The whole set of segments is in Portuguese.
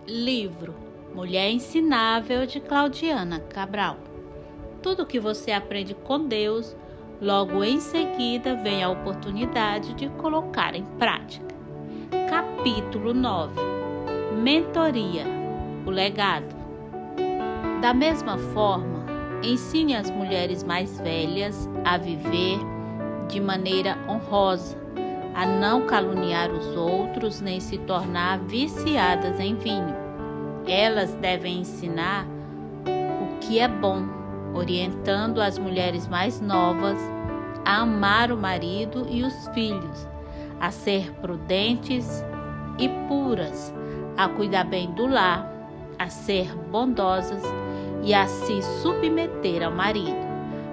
Livro Mulher Ensinável, de Claudiana Cabral. Tudo que você aprende com Deus, logo em seguida vem a oportunidade de colocar em prática. Capítulo 9. Mentoria, o legado. Da mesma forma, ensine as mulheres mais velhas a viver de maneira honrosa, a não caluniar os outros nem se tornar viciadas em vinho. Elas devem ensinar o que é bom, orientando as mulheres mais novas a amar o marido e os filhos, a ser prudentes e puras, a cuidar bem do lar, a ser bondosas e a se submeter ao marido,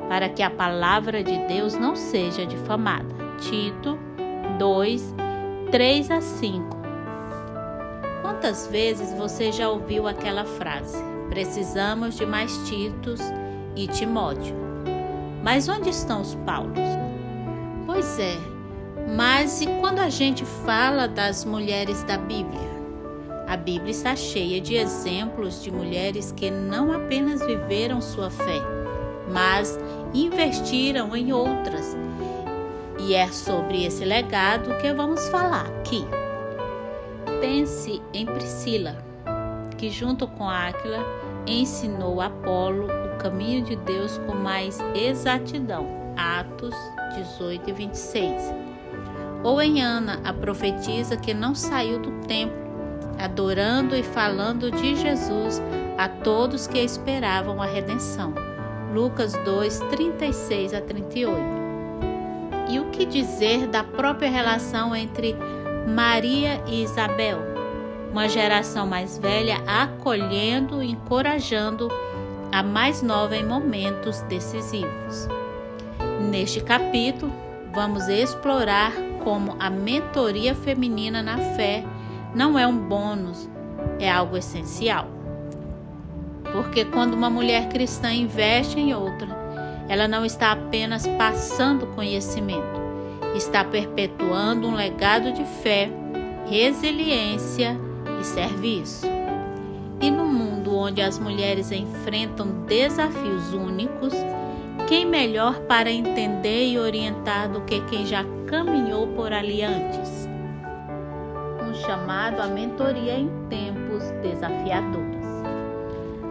para que a palavra de Deus não seja difamada. Tito 2, 3-5. Quantas vezes você já ouviu aquela frase: precisamos de mais Titos e Timóteo? Mas onde estão os Paulos? Pois é, mas e quando a gente fala das mulheres da Bíblia? A Bíblia está cheia de exemplos de mulheres que não apenas viveram sua fé, mas investiram em outras. E é sobre esse legado que vamos falar aqui. Pense em Priscila, que junto com Áquila ensinou a Apolo o caminho de Deus com mais exatidão. Atos 18 e 26. Ou em Ana, a profetisa que não saiu do templo, adorando e falando de Jesus a todos que esperavam a redenção. Lucas 2, 36-38. E o que dizer da própria relação entre Maria e Isabel? Uma geração mais velha acolhendo e encorajando a mais nova em momentos decisivos. Neste capítulo, vamos explorar como a mentoria feminina na fé não é um bônus, é algo essencial. Porque quando uma mulher cristã investe em outra, ela não está apenas passando conhecimento, está perpetuando um legado de fé, resiliência e serviço. E no mundo onde as mulheres enfrentam desafios únicos, quem melhor para entender e orientar do que quem já caminhou por ali antes? Um chamado à mentoria em tempos desafiadores.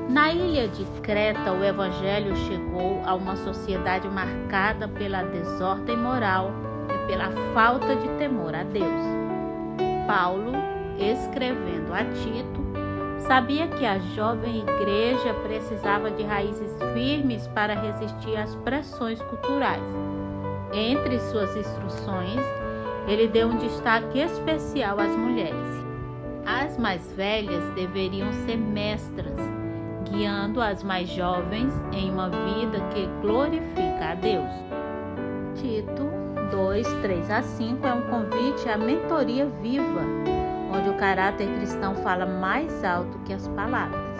Na ilha de Creta, o Evangelho chegou a uma sociedade marcada pela desordem moral e pela falta de temor a Deus. Paulo, escrevendo a Tito, sabia que a jovem igreja precisava de raízes firmes para resistir às pressões culturais. Entre suas instruções, ele deu um destaque especial às mulheres. As mais velhas deveriam ser mestras, guiando as mais jovens em uma vida que glorifica a Deus. Tito 2, 3-5 é um convite à mentoria viva, onde o caráter cristão fala mais alto que as palavras.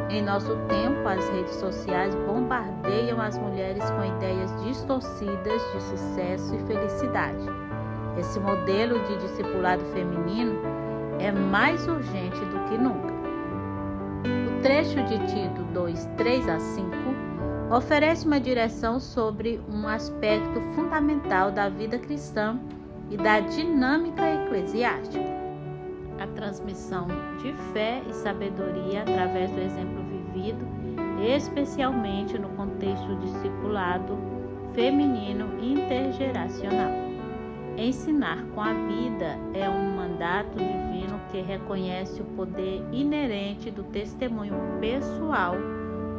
Em nosso tempo, as redes sociais bombardeiam as mulheres com ideias distorcidas de sucesso e felicidade. Esse modelo de discipulado feminino é mais urgente do que nunca. O trecho de Tito 2, 3-5 oferece uma direção sobre um aspecto fundamental da vida cristã e da dinâmica eclesiástica: a transmissão de fé e sabedoria através do exemplo vivido, especialmente no contexto do discipulado feminino intergeracional. Ensinar com a vida é um mandato divino que reconhece o poder inerente do testemunho pessoal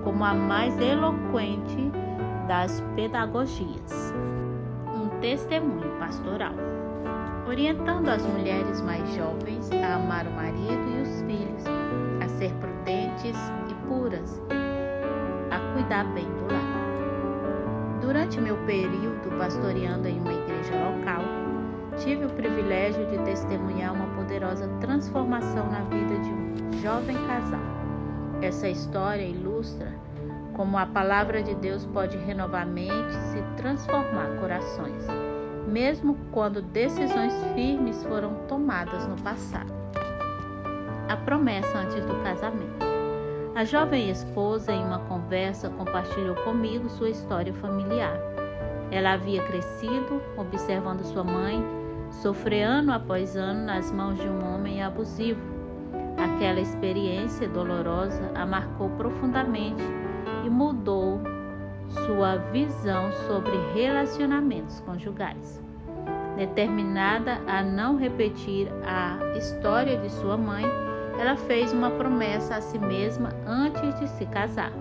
como a mais eloquente das pedagogias. Um testemunho pastoral, orientando as mulheres mais jovens a amar o marido e os filhos, a ser prudentes e puras, a cuidar bem do lar. Durante meu período pastoreando em uma igreja local, tive o privilégio de testemunhar uma poderosa transformação na vida de um jovem casal. Essa história ilustra como a palavra de Deus pode renovar mentes e transformar corações, mesmo quando decisões firmes foram tomadas no passado. a promessa antes do casamento. A jovem esposa, em uma conversa, compartilhou comigo sua história familiar. Ela havia crescido observando sua mãe sofrer ano após ano nas mãos de um homem abusivo. Aquela experiência dolorosa a marcou profundamente e mudou sua visão sobre relacionamentos conjugais. Determinada a não repetir a história de sua mãe, ela fez uma promessa a si mesma antes de se casar.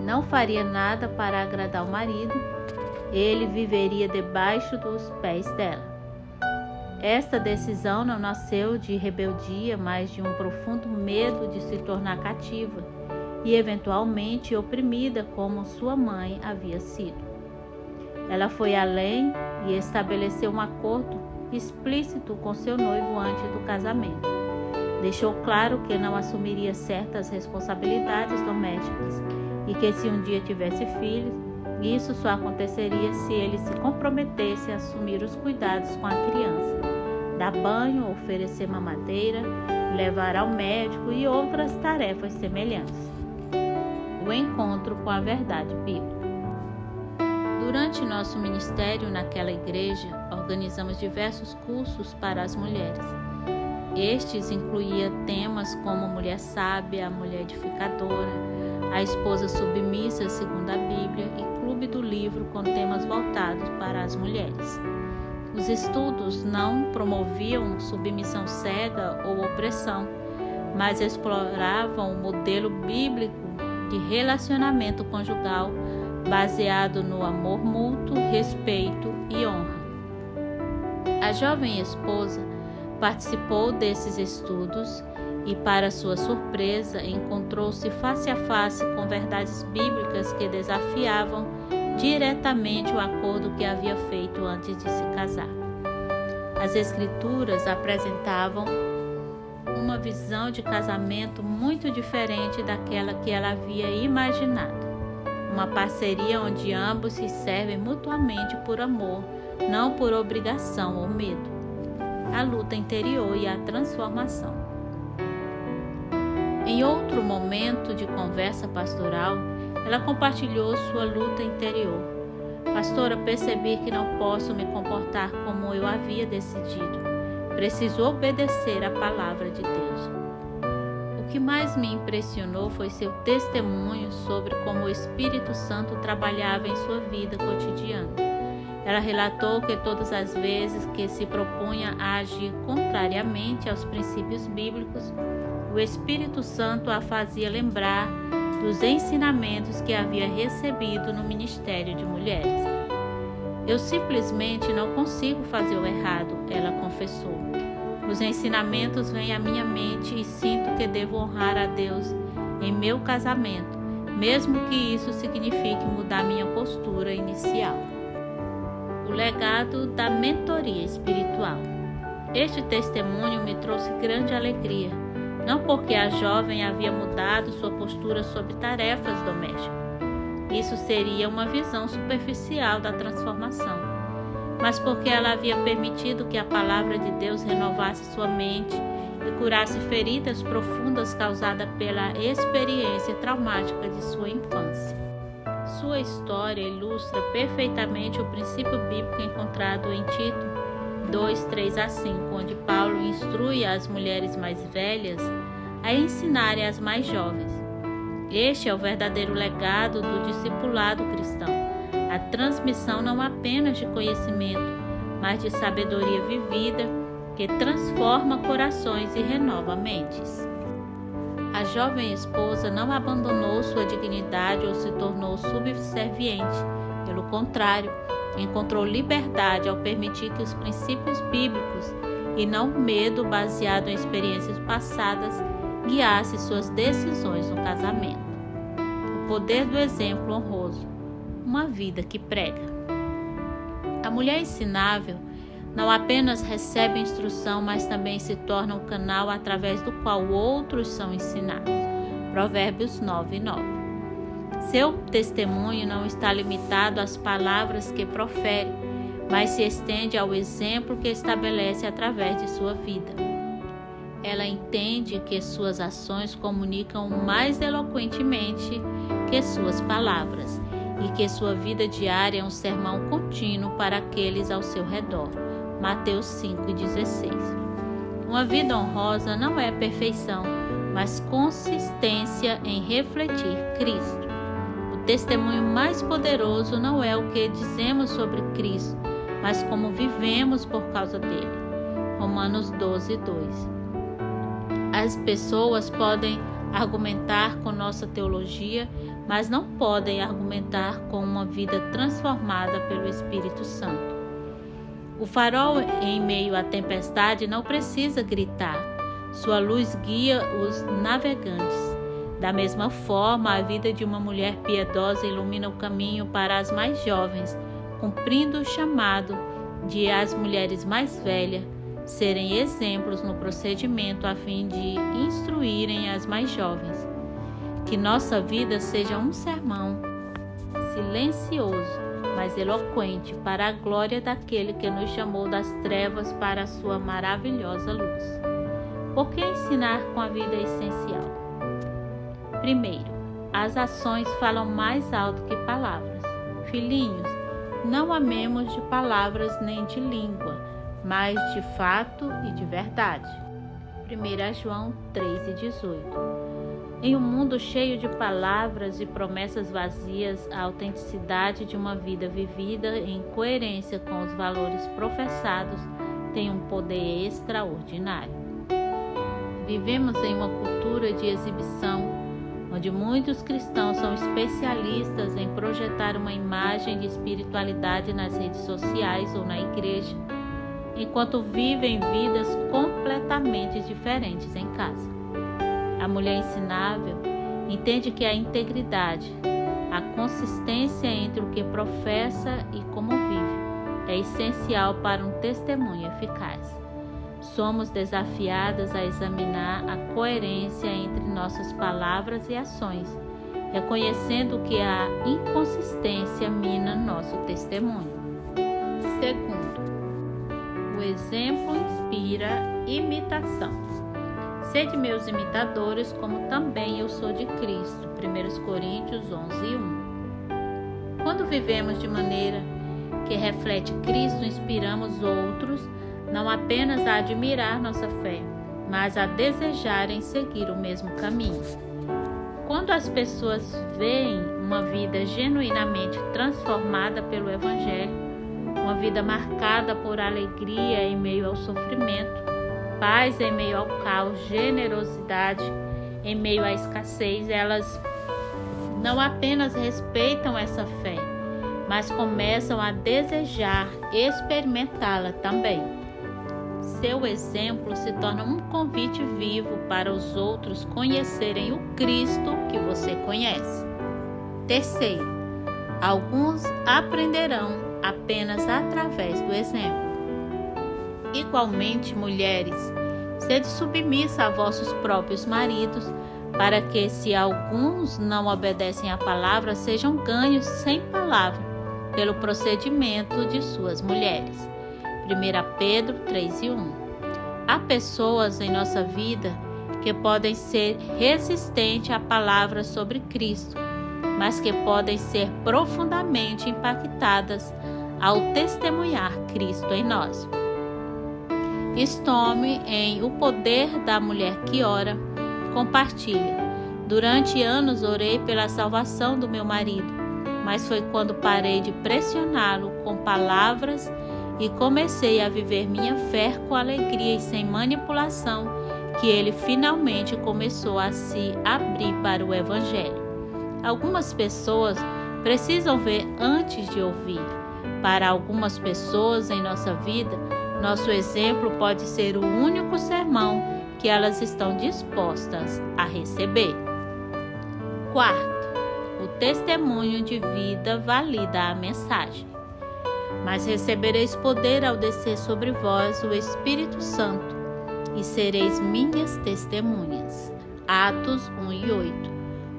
Não faria nada para agradar o marido, ele viveria debaixo dos pés dela. Esta decisão não nasceu de rebeldia, mas de um profundo medo de se tornar cativa e eventualmente oprimida como sua mãe havia sido. Ela foi além e estabeleceu um acordo explícito com seu noivo antes do casamento. Deixou claro que não assumiria certas responsabilidades domésticas e que se um dia tivesse filhos, isso só aconteceria se ele se comprometesse a assumir os cuidados com a criança, dar banho, oferecer mamadeira, levar ao médico e outras tarefas semelhantes. O encontro com a verdade bíblica. Durante nosso ministério naquela igreja, organizamos diversos cursos para as mulheres. Estes incluíam temas como mulher sábia, a mulher edificadora, a esposa submissa segundo a Bíblia e clube do livro com temas voltados para as mulheres. Os estudos não promoviam submissão cega ou opressão, mas exploravam o modelo bíblico de relacionamento conjugal baseado no amor mútuo, respeito e honra. A jovem esposa participou desses estudos e, para sua surpresa, encontrou-se face a face com verdades bíblicas que desafiavam diretamente o acordo que havia feito antes de se casar. As Escrituras apresentavam uma visão de casamento muito diferente daquela que ela havia imaginado. Uma parceria onde ambos se servem mutuamente por amor, não por obrigação ou medo. A luta interior e a transformação. Em outro momento de conversa pastoral, ela compartilhou sua luta interior. Pastora, percebi que não posso me comportar como eu havia decidido. Preciso obedecer à palavra de Deus. O que mais me impressionou foi seu testemunho sobre como o Espírito Santo trabalhava em sua vida cotidiana. Ela relatou que todas as vezes que se propunha a agir contrariamente aos princípios bíblicos, o Espírito Santo a fazia lembrar dos ensinamentos que havia recebido no ministério de mulheres. Eu simplesmente não consigo fazer o errado, ela confessou. Os ensinamentos vêm à minha mente e sinto que devo honrar a Deus em meu casamento, mesmo que isso signifique mudar minha postura inicial. O legado da mentoria espiritual. Este testemunho me trouxe grande alegria, não porque a jovem havia mudado sua postura sobre tarefas domésticas. Isso seria uma visão superficial da transformação, mas porque ela havia permitido que a palavra de Deus renovasse sua mente e curasse feridas profundas causadas pela experiência traumática de sua infância. Sua história ilustra perfeitamente o princípio bíblico encontrado em Tito 2:3-5, onde Paulo instrui as mulheres mais velhas a ensinarem as mais jovens. Este é o verdadeiro legado do discipulado cristão, a transmissão não apenas de conhecimento, mas de sabedoria vivida que transforma corações e renova mentes. A jovem esposa não abandonou sua dignidade ou se tornou subserviente. Pelo contrário, encontrou liberdade ao permitir que os princípios bíblicos e não o medo baseado em experiências passadas guiasse suas decisões no casamento. O poder do exemplo honroso, uma vida que prega. A mulher ensinável não apenas recebe instrução, mas também se torna um canal através do qual outros são ensinados. Provérbios 9:9. Seu testemunho não está limitado às palavras que profere, mas se estende ao exemplo que estabelece através de sua vida. Ela entende que suas ações comunicam mais eloquentemente que suas palavras e que sua vida diária é um sermão contínuo para aqueles ao seu redor. Mateus 5,16. Uma vida honrosa não é perfeição, mas consistência em refletir Cristo. O testemunho mais poderoso não é o que dizemos sobre Cristo, mas como vivemos por causa dele. Romanos 12:2. As pessoas podem argumentar com nossa teologia, mas não podem argumentar com uma vida transformada pelo Espírito Santo. O farol em meio à tempestade não precisa gritar. Sua luz guia os navegantes. Da mesma forma, a vida de uma mulher piedosa ilumina o caminho para as mais jovens, cumprindo o chamado de as mulheres mais velhas serem exemplos no procedimento a fim de instruírem as mais jovens. Que nossa vida seja um sermão silencioso, mas eloquente para a glória daquele que nos chamou das trevas para a sua maravilhosa luz. Por que ensinar com a vida é essencial? Primeiro, as ações falam mais alto que palavras. Filhinhos, não amemos de palavras nem de língua, mas de fato e de verdade. 1 João 3,18. Em um mundo cheio de palavras e promessas vazias, a autenticidade de uma vida vivida em coerência com os valores professados tem um poder extraordinário. Vivemos em uma cultura de exibição, onde muitos cristãos são especialistas em projetar uma imagem de espiritualidade nas redes sociais ou na igreja, enquanto vivem vidas completamente diferentes em casa. A mulher ensinável entende que a integridade, a consistência entre o que professa e como vive, é essencial para um testemunho eficaz. Somos desafiadas a examinar a coerência entre nossas palavras e ações, reconhecendo que a inconsistência mina nosso testemunho. Segundo, o exemplo inspira imitação. Sede meus imitadores, como também eu sou de Cristo. 1 Coríntios 11:1. Quando vivemos de maneira que reflete Cristo, inspiramos outros não apenas a admirar nossa fé, mas a desejarem seguir o mesmo caminho. Quando as pessoas veem uma vida genuinamente transformada pelo Evangelho, uma vida marcada por alegria em meio ao sofrimento, paz em meio ao caos, generosidade em meio à escassez, elas não apenas respeitam essa fé, mas começam a desejar experimentá-la também. Seu exemplo se torna um convite vivo para os outros conhecerem o Cristo que você conhece. Terceiro, alguns aprenderão apenas através do exemplo. Igualmente, mulheres, sede submissa a vossos próprios maridos, para que, se alguns não obedecem à palavra, sejam ganhos sem palavra, pelo procedimento de suas mulheres. 1 Pedro 3:1. Há pessoas em nossa vida que podem ser resistentes à palavra sobre Cristo, mas que podem ser profundamente impactadas ao testemunhar Cristo em nós. Tome em O Poder da Mulher que Ora, compartilha. Durante anos orei pela salvação do meu marido, mas foi quando parei de pressioná-lo com palavras e comecei a viver minha fé com alegria e sem manipulação, que ele finalmente começou a se abrir para o Evangelho. Algumas pessoas precisam ver antes de ouvir. Para algumas pessoas em nossa vida, nosso exemplo pode ser o único sermão que elas estão dispostas a receber. Quarto, o testemunho de vida valida a mensagem. Mas recebereis poder ao descer sobre vós o Espírito Santo, e sereis minhas testemunhas. Atos 1:8.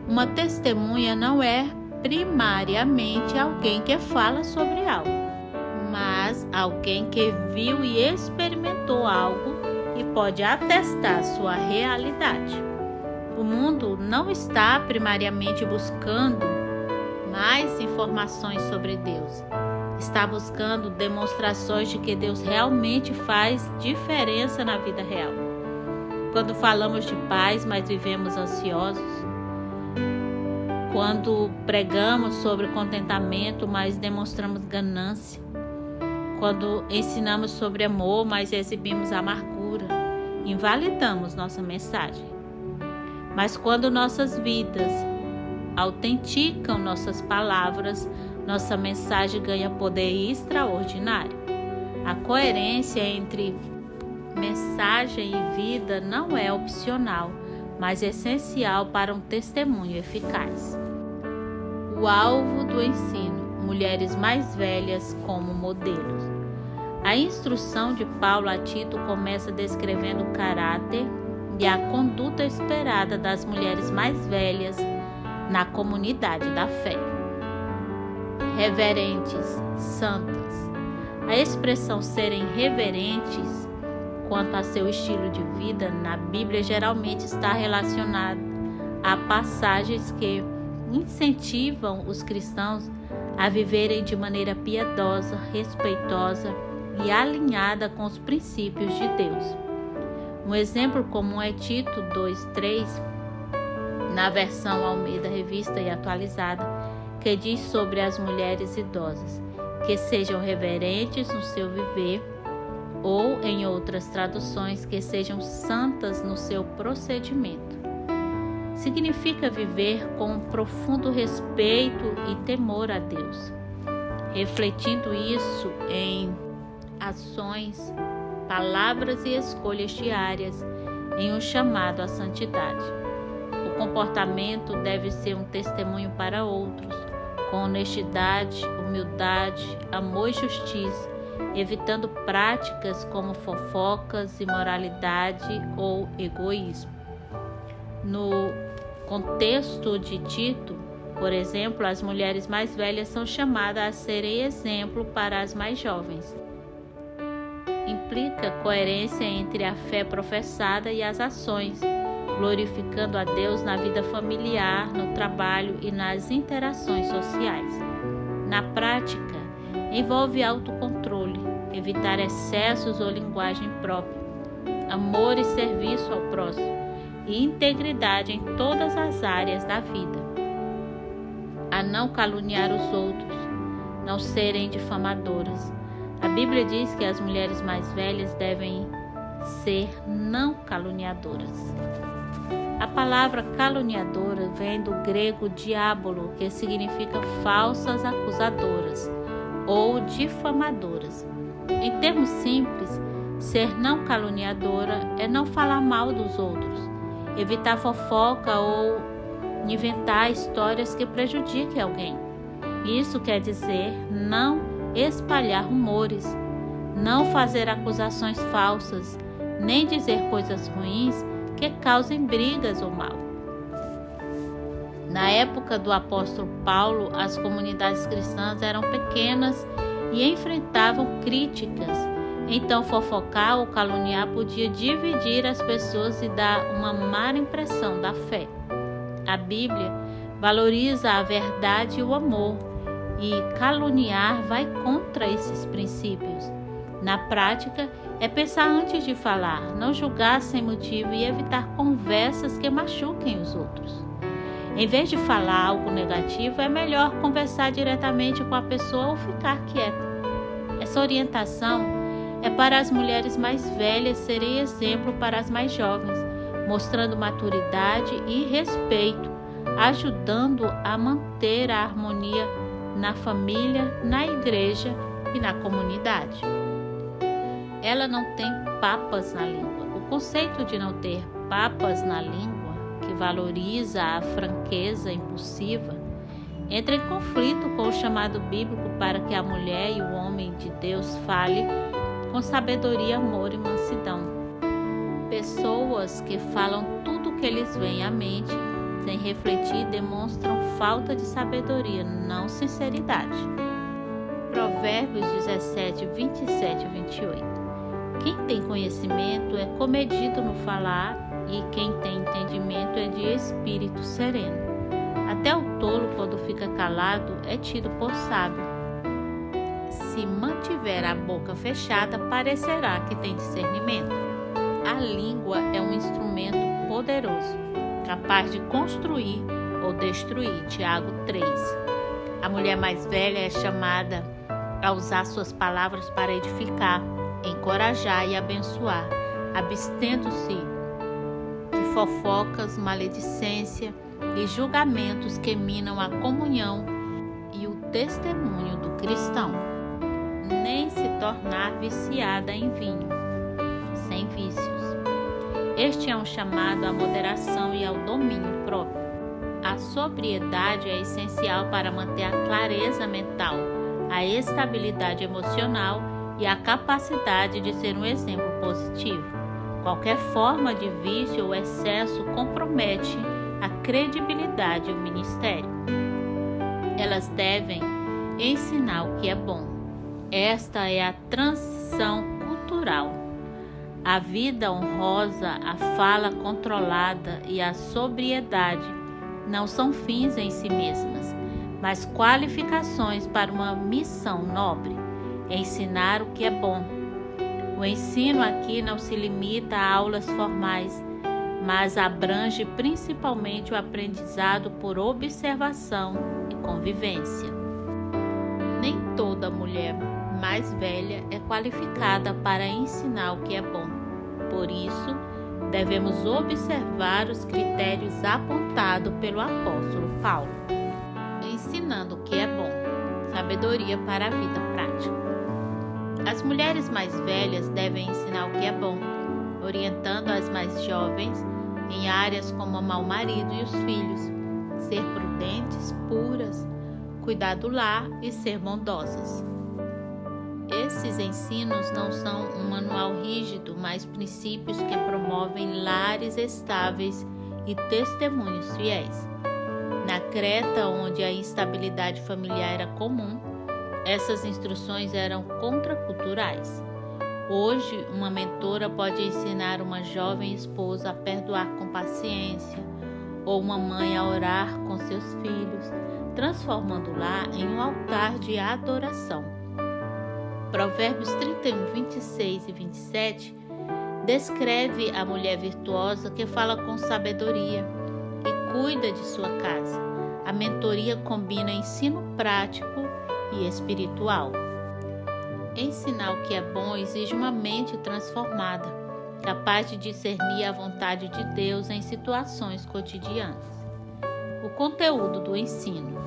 Uma testemunha não é primariamente alguém que fala sobre algo, mas alguém que viu e experimentou algo e pode atestar sua realidade. O mundo não está primariamente buscando mais informações sobre Deus. Está buscando demonstrações de que Deus realmente faz diferença na vida real. Quando falamos de paz, mas vivemos ansiosos. Quando pregamos sobre contentamento, mas demonstramos ganância. Quando ensinamos sobre amor, mas exibimos amargura. Invalidamos nossa mensagem. Mas quando nossas vidas autenticam nossas palavras, nossa mensagem ganha poder extraordinário. A coerência entre mensagem e vida não é opcional, mas essencial para um testemunho eficaz. O alvo do ensino: mulheres mais velhas como modelos. A instrução de Paulo a Tito começa descrevendo o caráter e a conduta esperada das mulheres mais velhas na comunidade da fé. Reverentes, santas. A expressão serem reverentes quanto a seu estilo de vida na Bíblia geralmente está relacionada a passagens que incentivam os cristãos a viverem de maneira piedosa, respeitosa e alinhada com os princípios de Deus. Um exemplo comum é Tito 2:3, na versão Almeida Revista e Atualizada, que diz sobre as mulheres idosas, que sejam reverentes no seu viver, ou, em outras traduções, que sejam santas no seu procedimento. Significa viver com um profundo respeito e temor a Deus, refletindo isso em ações, palavras e escolhas diárias em um chamado à santidade. O comportamento deve ser um testemunho para outros, com honestidade, humildade, amor e justiça, evitando práticas como fofocas, imoralidade ou egoísmo. No contexto de Tito, por exemplo, as mulheres mais velhas são chamadas a serem exemplo para as mais jovens. Implica coerência entre a fé professada e as ações, glorificando a Deus na vida familiar, no trabalho e nas interações sociais. Na prática, envolve autocontrole, evitar excessos ou linguagem própria, amor e serviço ao próximo e integridade em todas as áreas da vida. A não caluniar os outros, não serem difamadoras. A Bíblia diz que as mulheres mais velhas devem ser não caluniadoras. A palavra caluniadora vem do grego diabolo, que significa falsas acusadoras ou difamadoras. Em termos simples, ser não caluniadora é não falar mal dos outros, evitar fofoca ou inventar histórias que prejudiquem alguém. Isso quer dizer não espalhar rumores, não fazer acusações falsas, nem dizer coisas ruins que causem brigas ou mal. Na época do apóstolo Paulo, as comunidades cristãs eram pequenas e enfrentavam críticas. Então, fofocar ou caluniar podia dividir as pessoas e dar uma má impressão da fé. A Bíblia valoriza a verdade e o amor, e caluniar vai contra esses princípios. Na prática, é pensar antes de falar, não julgar sem motivo e evitar conversas que machuquem os outros. Em vez de falar algo negativo, é melhor conversar diretamente com a pessoa ou ficar quieta. Essa orientação é para as mulheres mais velhas serem exemplo para as mais jovens, mostrando maturidade e respeito, ajudando a manter a harmonia na família, na igreja e na comunidade. Ela não tem papas na língua. O conceito de não ter papas na língua, que valoriza a franqueza impulsiva, entra em conflito com o chamado bíblico para que a mulher e o homem de Deus fale com sabedoria, amor e mansidão. Pessoas que falam tudo o que lhes vem à mente, sem refletir, demonstram falta de sabedoria, não sinceridade. Provérbios 17, 27 e 28. Quem tem conhecimento é comedido no falar, e quem tem entendimento é de espírito sereno. Até o tolo, quando fica calado, é tido por sábio. Se mantiver a boca fechada, parecerá que tem discernimento. A língua é um instrumento poderoso, capaz de construir ou destruir. Tiago 3. A mulher mais velha é chamada a usar suas palavras para edificar, encorajar e abençoar, abstendo-se de fofocas, maledicência e julgamentos que minam a comunhão e o testemunho do cristão. Nem se tornar viciada em vinho, sem vícios. Este é um chamado à moderação e ao domínio próprio. A sobriedade é essencial para manter a clareza mental, a estabilidade emocional e a capacidade de ser um exemplo positivo. Qualquer forma de vício ou excesso compromete a credibilidade e o ministério. Elas devem ensinar o que é bom. Esta é a transição cultural. A vida honrosa, a fala controlada e a sobriedade não são fins em si mesmas, mas qualificações para uma missão nobre: ensinar o que é bom. O ensino aqui não se limita a aulas formais, mas abrange principalmente o aprendizado por observação e convivência. Nem toda mulher mais velha é qualificada para ensinar o que é bom. Por isso, devemos observar os critérios apontados pelo apóstolo Paulo. Ensinando o que é bom, sabedoria para a vida prática. As mulheres mais velhas devem ensinar o que é bom, orientando as mais jovens em áreas como amar o marido e os filhos, ser prudentes, puras, cuidar do lar e ser bondosas. Esses ensinos não são um manual rígido, mas princípios que promovem lares estáveis e testemunhos fiéis. Na Creta, onde a instabilidade familiar era comum, essas instruções eram contraculturais. Hoje, uma mentora pode ensinar uma jovem esposa a perdoar com paciência, ou uma mãe a orar com seus filhos, transformando-la em um altar de adoração. Provérbios 31, 26 e 27 descreve a mulher virtuosa que fala com sabedoria e cuida de sua casa. A mentoria combina ensino prático e espiritual. Ensinar o que é bom exige uma mente transformada, capaz de discernir a vontade de Deus em situações cotidianas. O conteúdo do ensino: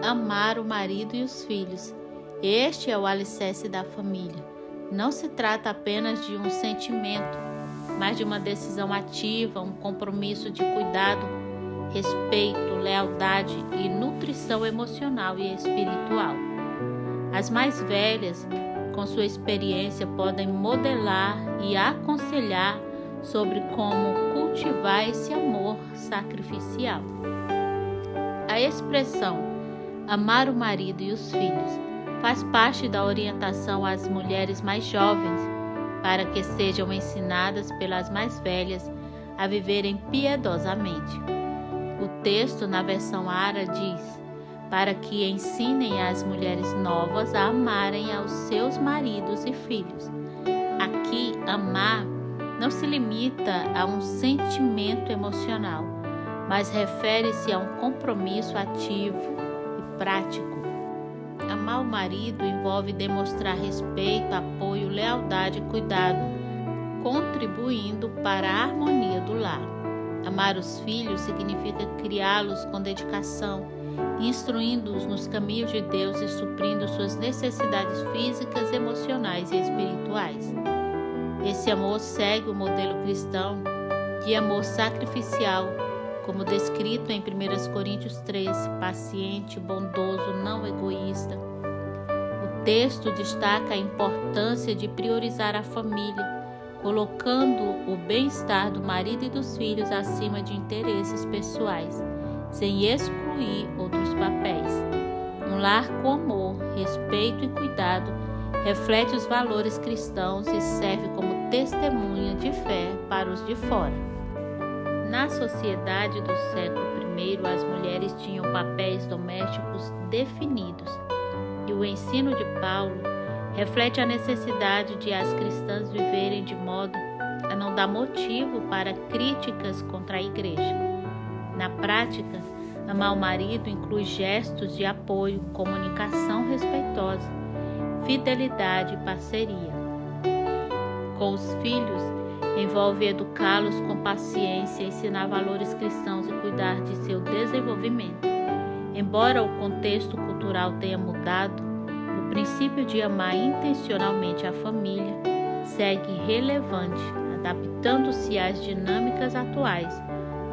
amar o marido e os filhos. Este é o alicerce da família. Não se trata apenas de um sentimento, mas de uma decisão ativa, um compromisso de cuidado, respeito, lealdade e nutrição emocional e espiritual. As mais velhas, com sua experiência, podem modelar e aconselhar sobre como cultivar esse amor sacrificial. A expressão amar o marido e os filhos faz parte da orientação às mulheres mais jovens, para que sejam ensinadas pelas mais velhas a viverem piedosamente. O texto na versão Ara diz: para que ensinem as mulheres novas a amarem aos seus maridos e filhos. Aqui, amar não se limita a um sentimento emocional, mas refere-se a um compromisso ativo e prático. Amar o marido envolve demonstrar respeito, apoio, lealdade e cuidado, contribuindo para a harmonia do lar. Amar os filhos significa criá-los com dedicação, instruindo-os nos caminhos de Deus e suprindo suas necessidades físicas, emocionais e espirituais. Esse amor segue o modelo cristão de amor sacrificial, como descrito em 1 Coríntios 3, paciente, bondoso, não egoísta. O texto destaca a importância de priorizar a família, colocando o bem-estar do marido e dos filhos acima de interesses pessoais, sem excluir outros papéis. Um lar com amor, respeito e cuidado reflete os valores cristãos e serve como testemunha de fé para os de fora. Na sociedade do século I, as mulheres tinham papéis domésticos definidos, e o ensino de Paulo reflete a necessidade de as cristãs viverem de modo a não dar motivo para críticas contra a igreja. Na prática, amar o marido inclui gestos de apoio, comunicação respeitosa, fidelidade e parceria. Com os filhos, envolve educá-los com paciência, ensinar valores cristãos e cuidar de seu desenvolvimento. Embora o contexto cultural tenha mudado, o princípio de amar intencionalmente a família segue relevante, adaptando-se às dinâmicas atuais,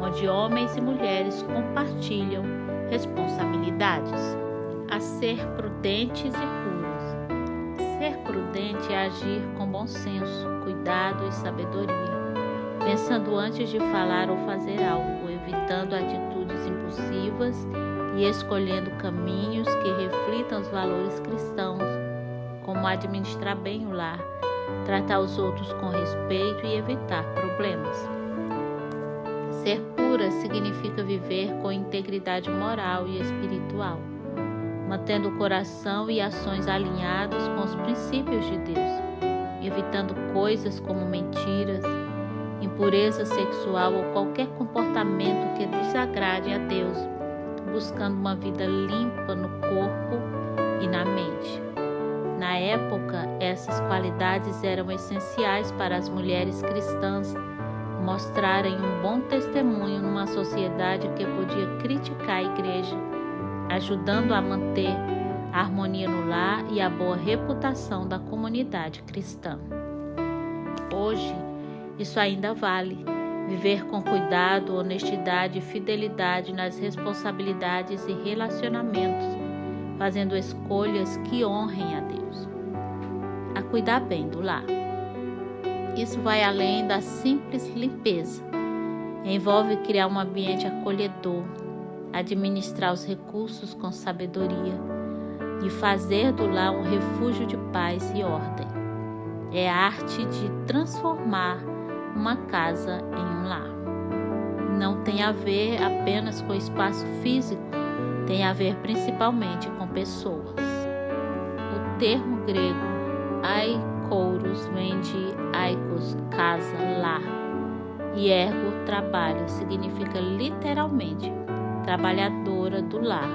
onde homens e mulheres compartilham responsabilidades. A ser prudentes e puros. Ser prudente é agir com bom senso, cuidado e sabedoria, pensando antes de falar ou fazer algo, evitando atitudes impulsivas e escolhendo caminhos que reflitam os valores cristãos, como administrar bem o lar, tratar os outros com respeito e evitar problemas. Ser pura significa viver com integridade moral e espiritual, mantendo o coração e ações alinhados com os princípios de Deus, evitando coisas como mentiras, impureza sexual ou qualquer comportamento que desagrade a Deus, buscando uma vida limpa no corpo e na mente. Na época, essas qualidades eram essenciais para as mulheres cristãs mostrarem um bom testemunho numa sociedade que podia criticar a igreja, ajudando a manter a harmonia no lar e a boa reputação da comunidade cristã. Hoje, isso ainda vale. Viver com cuidado, honestidade e fidelidade nas responsabilidades e relacionamentos, fazendo escolhas que honrem a Deus. A cuidar bem do lar. Isso vai além da simples limpeza. Envolve criar um ambiente acolhedor, administrar os recursos com sabedoria e fazer do lar um refúgio de paz e ordem. É a arte de transformar uma casa em um lar. Não tem a ver apenas com espaço físico, tem a ver principalmente com pessoas. O termo grego aikouros vem de aikos, casa, lar, e ergo, trabalho, significa literalmente trabalhadora do lar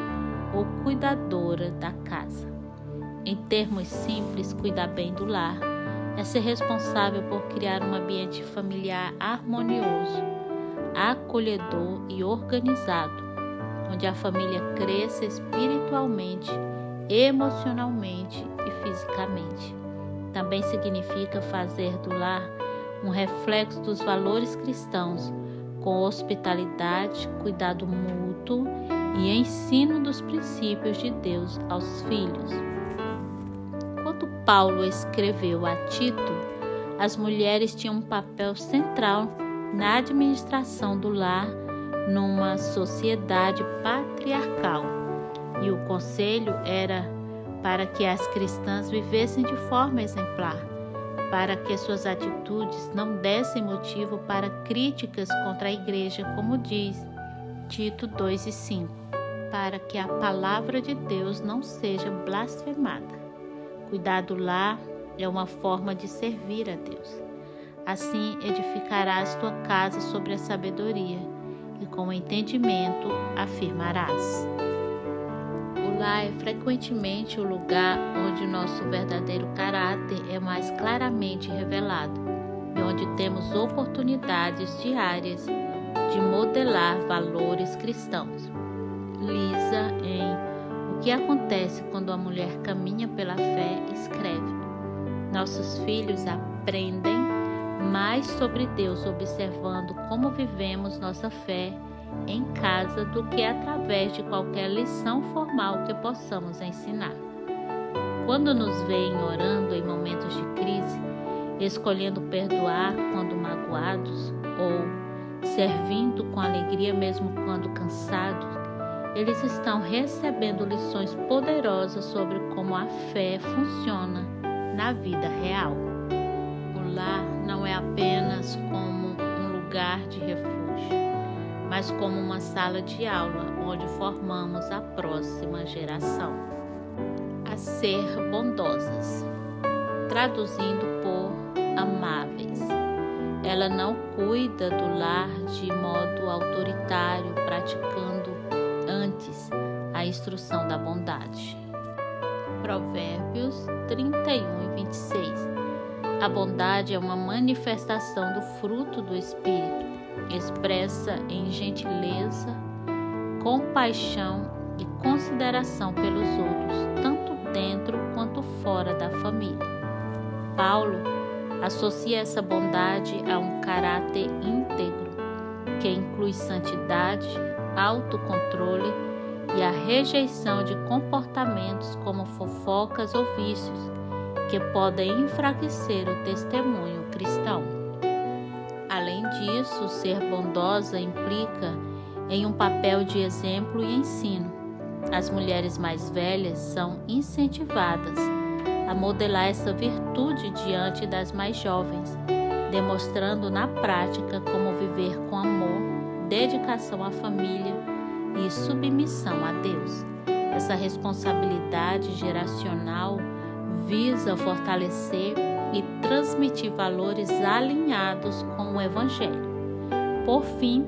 ou cuidadora da casa. Em termos simples, cuidar bem do lar é ser responsável por criar um ambiente familiar harmonioso, acolhedor e organizado, onde a família cresça espiritualmente, emocionalmente e fisicamente. Também significa fazer do lar um reflexo dos valores cristãos, com hospitalidade, cuidado mútuo e ensino dos princípios de Deus aos filhos. Quando Paulo escreveu a Tito, as mulheres tinham um papel central na administração do lar numa sociedade patriarcal, e o conselho era para que as cristãs vivessem de forma exemplar, para que suas atitudes não dessem motivo para críticas contra a igreja, como diz Tito 2:5, para que a palavra de Deus não seja blasfemada. Cuidar do lar é uma forma de servir a Deus. Assim edificarás tua casa sobre a sabedoria e com o entendimento afirmarás. O lar é frequentemente o lugar onde nosso verdadeiro caráter é mais claramente revelado e onde temos oportunidades diárias de modelar valores cristãos. Lisa, em O que acontece quando a mulher caminha pela fé, escreve: nossos filhos aprendem mais sobre Deus observando como vivemos nossa fé em casa do que através de qualquer lição formal que possamos ensinar. Quando nos veem orando em momentos de crise, escolhendo perdoar quando magoados ou servindo com alegria mesmo quando cansados, eles estão recebendo lições poderosas sobre como a fé funciona na vida real. O lar não é apenas como um lugar de refúgio, mas como uma sala de aula onde formamos a próxima geração a ser bondosas, traduzindo por amáveis. Ela não cuida do lar de modo autoritário, praticando antes a instrução da bondade. Provérbios 31:26. A bondade é uma manifestação do fruto do Espírito, expressa em gentileza, compaixão e consideração pelos outros, tanto dentro quanto fora da família. Paulo associa essa bondade a um caráter íntegro, que inclui santidade, autocontrole e a rejeição de comportamentos como fofocas ou vícios, que podem enfraquecer o testemunho cristão. Além disso, ser bondosa implica em um papel de exemplo e ensino. As mulheres mais velhas são incentivadas a modelar essa virtude diante das mais jovens, demonstrando na prática como viver com amor, dedicação à família e submissão a Deus. Essa responsabilidade geracional visa fortalecer e transmitir valores alinhados com o Evangelho. Por fim,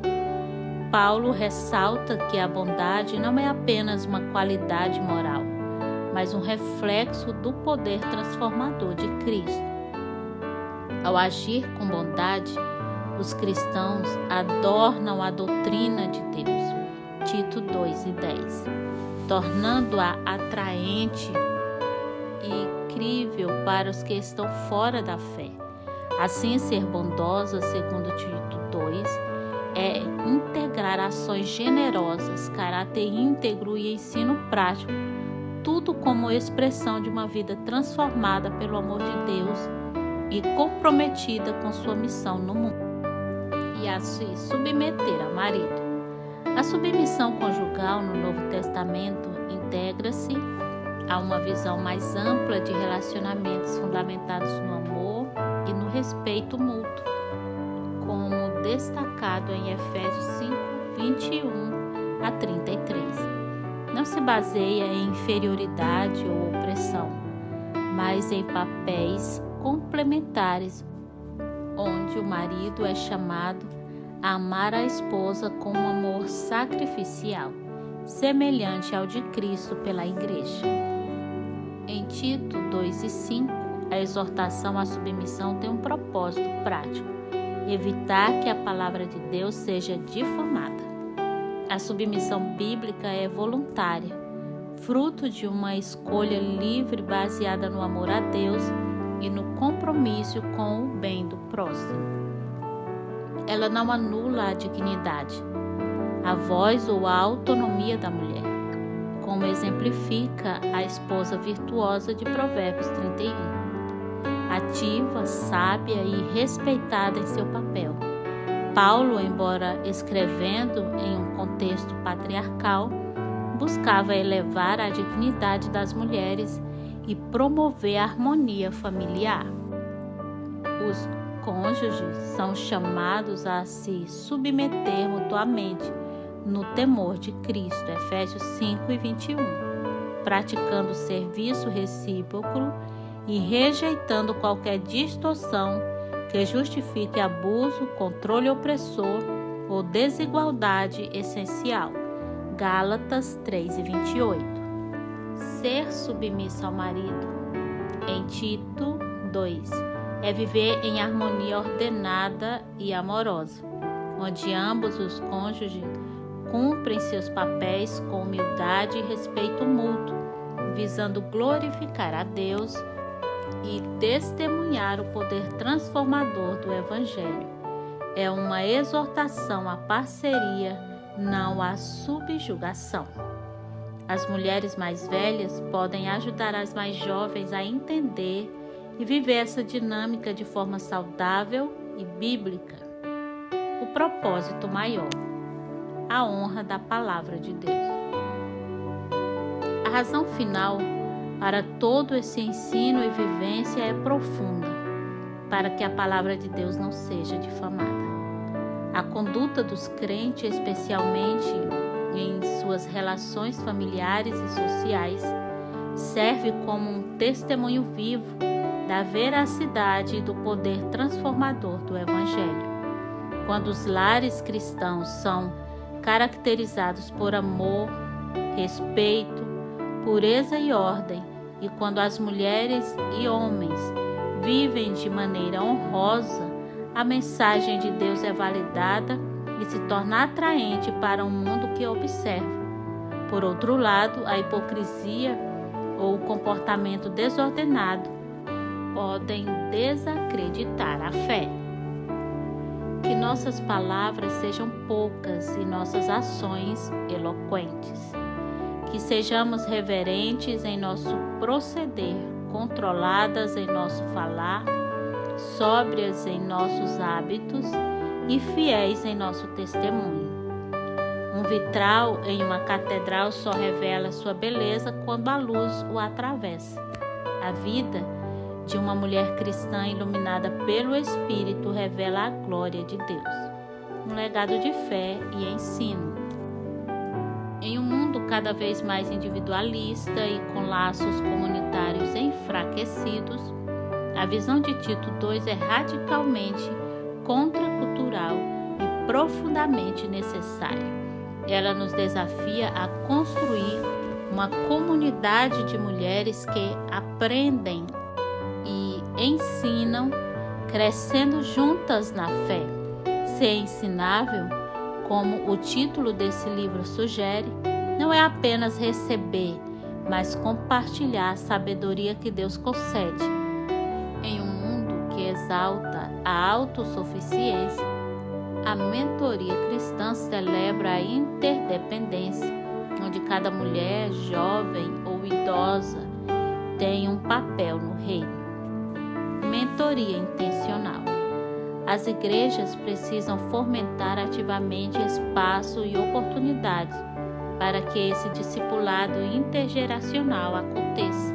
Paulo ressalta que a bondade não é apenas uma qualidade moral, mas um reflexo do poder transformador de Cristo. Ao agir com bondade, os cristãos adornam a doutrina de Deus, Tito 2:10, tornando-a atraente e crível para os que estão fora da fé. Assim, ser bondosa, segundo Tito 2, é integrar ações generosas, caráter íntegro e ensino prático, tudo como expressão de uma vida transformada pelo amor de Deus e comprometida com sua missão no mundo, e a se submeter ao marido. A submissão conjugal no Novo Testamento integra-se a uma visão mais ampla de relacionamentos fundamentados no amor e no respeito mútuo, como destacado em Efésios 5:21-33. Não se baseia em inferioridade ou opressão, mas em papéis complementares, onde o marido é chamado a amar a esposa com um amor sacrificial, semelhante ao de Cristo pela Igreja. Em Tito 2:5, a exortação à submissão tem um propósito prático: evitar que a palavra de Deus seja difamada. A submissão bíblica é voluntária, fruto de uma escolha livre baseada no amor a Deus e no compromisso com o bem do próximo. Ela não anula a dignidade, a voz ou a autonomia da mulher, como exemplifica a esposa virtuosa de Provérbios 31, ativa, sábia e respeitada em seu papel. Paulo, embora escrevendo em um contexto patriarcal, buscava elevar a dignidade das mulheres e promover a harmonia familiar. Os cônjuges são chamados a se submeter mutuamente no temor de Cristo, Efésios 5:21, praticando serviço recíproco e rejeitando qualquer distorção que justifique abuso, controle opressor ou desigualdade essencial. Gálatas 3:28. Ser submisso ao marido. Em Tito 2, é viver em harmonia ordenada e amorosa, onde ambos os cônjuges cumprem seus papéis com humildade e respeito mútuo, visando glorificar a Deus e testemunhar o poder transformador do Evangelho. É uma exortação à parceria, não à subjugação. As mulheres mais velhas podem ajudar as mais jovens a entender e viver essa dinâmica de forma saudável e bíblica. O propósito maior: a honra da palavra de Deus. A razão final para todo esse ensino e vivência é profunda, para que a palavra de Deus não seja difamada. A conduta dos crentes, especialmente em suas relações familiares e sociais, serve como um testemunho vivo da veracidade e do poder transformador do Evangelho. Quando os lares cristãos são caracterizados por amor, respeito, pureza e ordem, e quando as mulheres e homens vivem de maneira honrosa, a mensagem de Deus é validada e se torna atraente para um mundo que observa. Por outro lado, a hipocrisia ou o comportamento desordenado podem desacreditar a fé. Que nossas palavras sejam poucas e nossas ações eloquentes. Que sejamos reverentes em nosso proceder, controladas em nosso falar, sóbrias em nossos hábitos e fiéis em nosso testemunho. Um vitral em uma catedral só revela sua beleza quando a luz o atravessa. A vida de uma mulher cristã iluminada pelo Espírito revela a glória de Deus. Um legado de fé e ensino. Em um mundo cada vez mais individualista e com laços comunitários enfraquecidos, a visão de Tito II é radicalmente contracultural e profundamente necessária. Ela nos desafia a construir uma comunidade de mulheres que aprendem e ensinam, crescendo juntas na fé. Ser ensinável, como o título desse livro sugere, não é apenas receber, mas compartilhar a sabedoria que Deus concede. Em um mundo que exalta a autossuficiência, a mentoria cristã celebra a interdependência, onde cada mulher, jovem ou idosa, tem um papel no reino. Mentoria intencional. As igrejas precisam fomentar ativamente espaço e oportunidades para que esse discipulado intergeracional aconteça,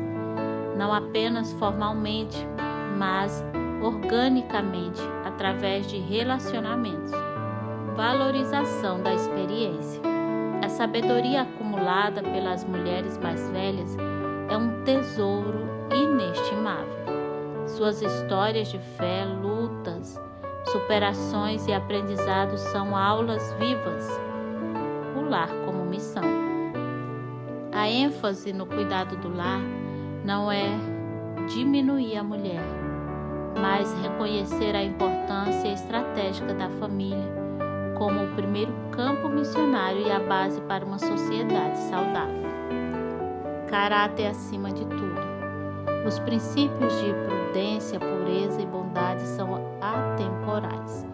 não apenas formalmente, mas organicamente, através de relacionamentos. Valorização da experiência. A sabedoria acumulada pelas mulheres mais velhas é um tesouro inestimável. Suas histórias de fé, lutas, superações e aprendizados são aulas vivas. O lar como missão. A ênfase no cuidado do lar não é diminuir a mulher, mas reconhecer a importância estratégica da família como o primeiro campo missionário e a base para uma sociedade saudável. Caráter acima de tudo. Os princípios de prudência, pureza e bondade são atemporais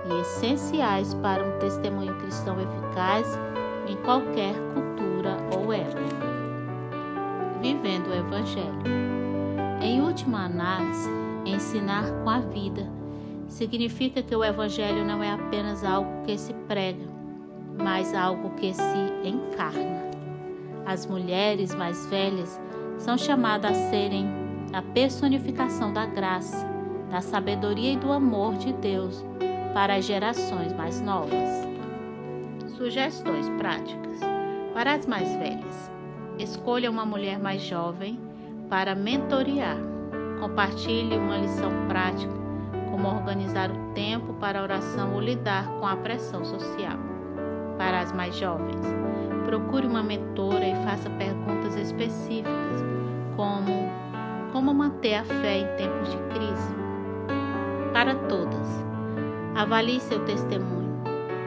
e essenciais para um testemunho cristão eficaz em qualquer cultura ou época. Vivendo o Evangelho. Em última análise, ensinar com a vida significa que o Evangelho não é apenas algo que se prega, mas algo que se encarna. As mulheres mais velhas são chamadas a serem a personificação da graça, da sabedoria e do amor de Deus para as gerações mais novas. Sugestões práticas. Para as mais velhas, escolha uma mulher mais jovem para mentorear. Compartilhe uma lição prática, como organizar o tempo para a oração ou lidar com a pressão social. Para as mais jovens, procure uma mentora e faça perguntas específicas, como manter a fé em tempos de crise. Para todas, avalie seu testemunho.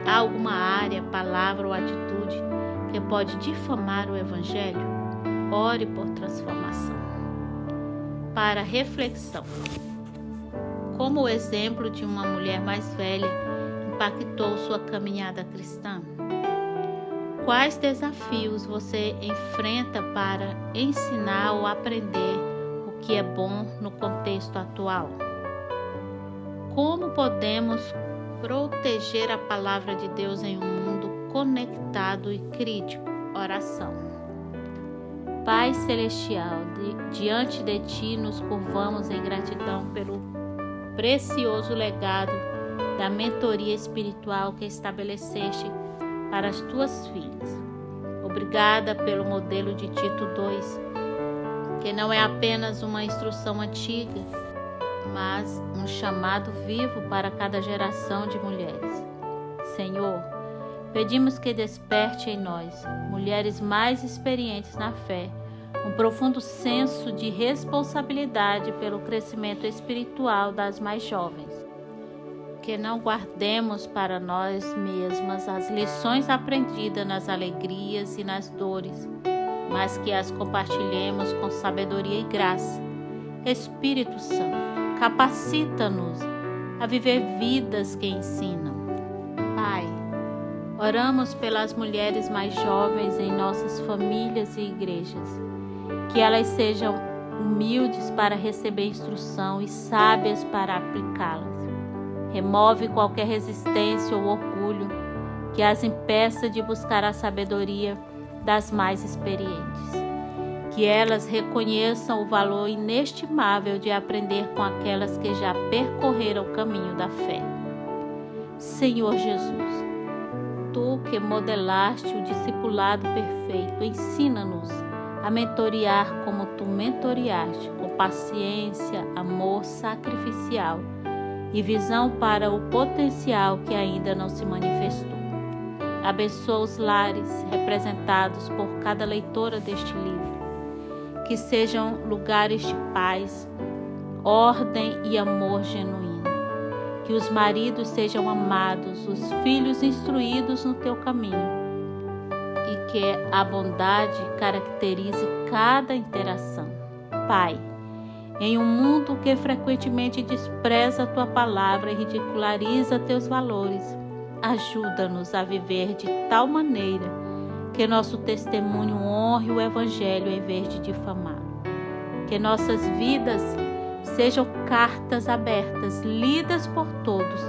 Há alguma área, palavra ou atitude que pode difamar o Evangelho? Ore por transformação. Para reflexão. Como o exemplo de uma mulher mais velha impactou sua caminhada cristã? Quais desafios você enfrenta para ensinar ou aprender o que é bom no contexto atual? Como podemos proteger a palavra de Deus em um mundo conectado e crítico? Oração. Pai Celestial, diante de Ti nos curvamos em gratidão pelo precioso legado da mentoria espiritual que estabeleceste para as Tuas filhas. Obrigada pelo modelo de Tito II, que não é apenas uma instrução antiga, mas um chamado vivo para cada geração de mulheres. Senhor, pedimos que desperte em nós, mulheres mais experientes na fé, um profundo senso de responsabilidade pelo crescimento espiritual das mais jovens. Que não guardemos para nós mesmas as lições aprendidas nas alegrias e nas dores, mas que as compartilhemos com sabedoria e graça. Espírito Santo, capacita-nos a viver vidas que ensinam. Pai, oramos pelas mulheres mais jovens em nossas famílias e igrejas, que elas sejam humildes para receber instrução e sábias para aplicá-las. Remove qualquer resistência ou orgulho que as impeça de buscar a sabedoria das mais experientes. Que elas reconheçam o valor inestimável de aprender com aquelas que já percorreram o caminho da fé. Senhor Jesus, Tu que modelaste o discipulado perfeito, ensina-nos a mentorear como Tu mentoreaste, com paciência, amor sacrificial e visão para o potencial que ainda não se manifestou. Abençoa os lares representados por cada leitora deste livro, que sejam lugares de paz, ordem e amor genuíno. Que os maridos sejam amados, os filhos instruídos no Teu caminho, e que a bondade caracterize cada interação. Pai, em um mundo que frequentemente despreza a Tua palavra e ridiculariza Teus valores, ajuda-nos a viver de tal maneira que nosso testemunho honre o Evangelho em vez de difamá-lo. Que nossas vidas sejam cartas abertas, lidas por todos,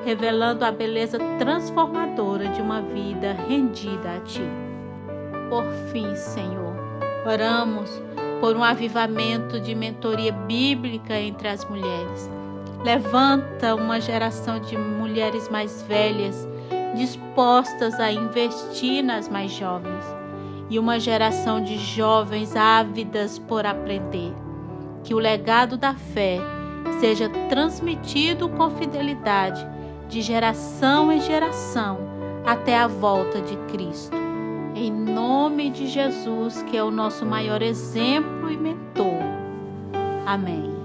revelando a beleza transformadora de uma vida rendida a Ti. Por fim, Senhor, oramos por um avivamento de mentoria bíblica entre as mulheres. Levanta uma geração de mulheres mais velhas, dispostas a investir nas mais jovens, e uma geração de jovens ávidas por aprender. Que o legado da fé seja transmitido com fidelidade, de geração em geração, até a volta de Cristo. Em nome de Jesus, que é o nosso maior exemplo e mentor. Amém.